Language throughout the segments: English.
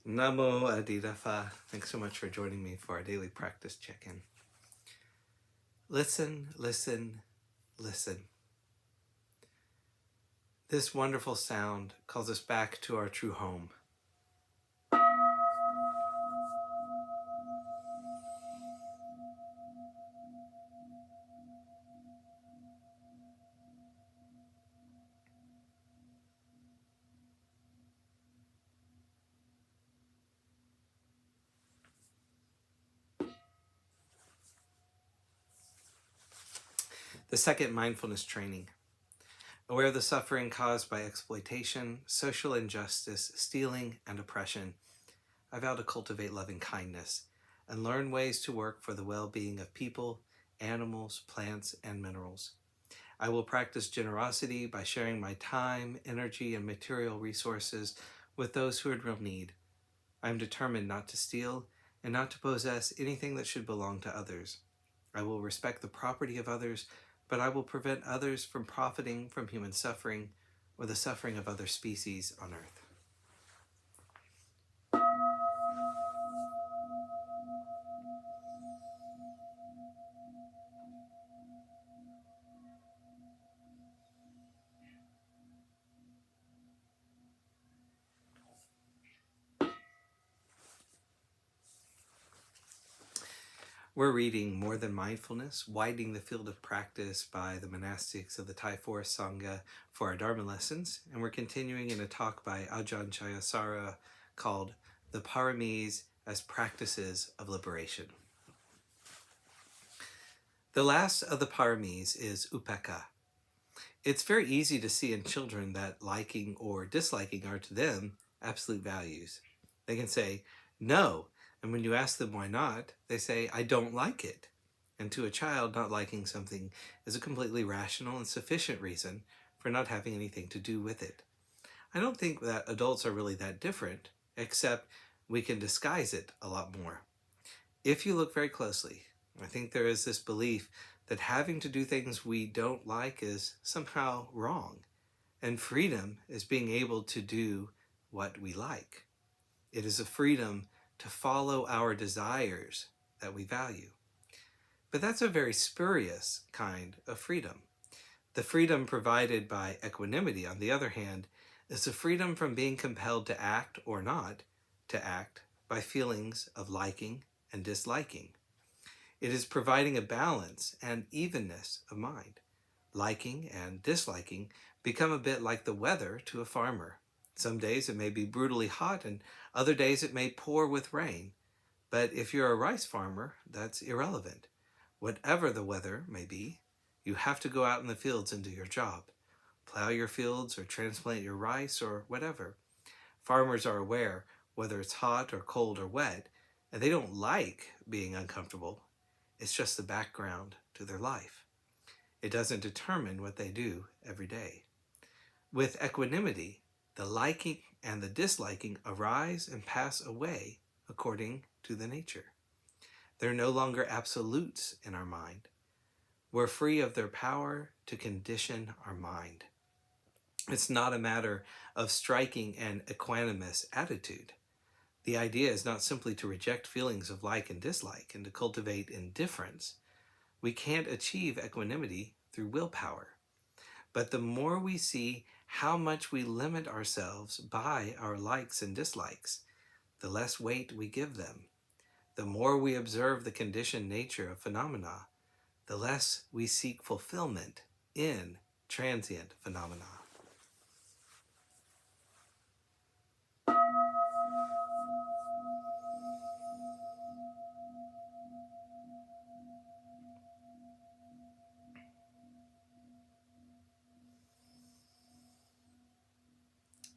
Namo Phat. Thanks so much for joining me for our daily practice check-in. Listen, listen, listen. This wonderful sound calls us back to our true home. The second mindfulness training. Aware of the suffering caused by exploitation, social injustice, stealing, and oppression, I vow to cultivate loving kindness and learn ways to work for the well-being of people, animals, plants, and minerals. I will practice generosity by sharing my time, energy, and material resources with those who are in real need. I am determined not to steal and not to possess anything that should belong to others. I will respect the property of others, but I will prevent others from profiting from human suffering or the suffering of other species on earth. We're reading More Than Mindfulness, Widening the Field of Practice by the Monastics of the Thai Forest Sangha for our Dharma lessons, and we're continuing in a talk by Ajahn Chayasara called The Paramis as Practices of Liberation. The last of the paramis is upekkha. It's very easy to see in children that liking or disliking are to them absolute values. They can say no, and when you ask them why not, they say, I don't like it. And to a child, not liking something is a completely rational and sufficient reason for not having anything to do with it. I don't think that adults are really that different, except we can disguise it a lot more. If you look very closely, I think there is this belief that having to do things we don't like is somehow wrong, and freedom is being able to do what we like. It is a freedom to follow our desires that we value. But that's a very spurious kind of freedom. The freedom provided by equanimity, on the other hand, is the freedom from being compelled to act or not to act by feelings of liking and disliking. It is providing a balance and evenness of mind. Liking and disliking become a bit like the weather to a farmer. Some days it may be brutally hot and other days it may pour with rain. But if you're a rice farmer, that's irrelevant. Whatever the weather may be, you have to go out in the fields and do your job. Plow your fields or transplant your rice or whatever. Farmers are aware whether it's hot or cold or wet, and they don't like being uncomfortable. It's just the background to their life. It doesn't determine what they do every day. With equanimity, the liking and the disliking arise and pass away according to the nature. They're no longer absolutes in our mind. We're free of their power to condition our mind. It's not a matter of striking an equanimous attitude. The idea is not simply to reject feelings of like and dislike and to cultivate indifference. We can't achieve equanimity through willpower. But the more we see how much we limit ourselves by our likes and dislikes, the less weight we give them. The more we observe the conditioned nature of phenomena, the less we seek fulfillment in transient phenomena.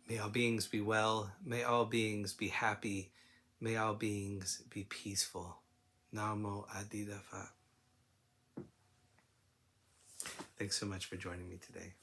May all beings be well. May all beings be happy. May all beings be peaceful. Namo Phat. Thanks so much for joining me today.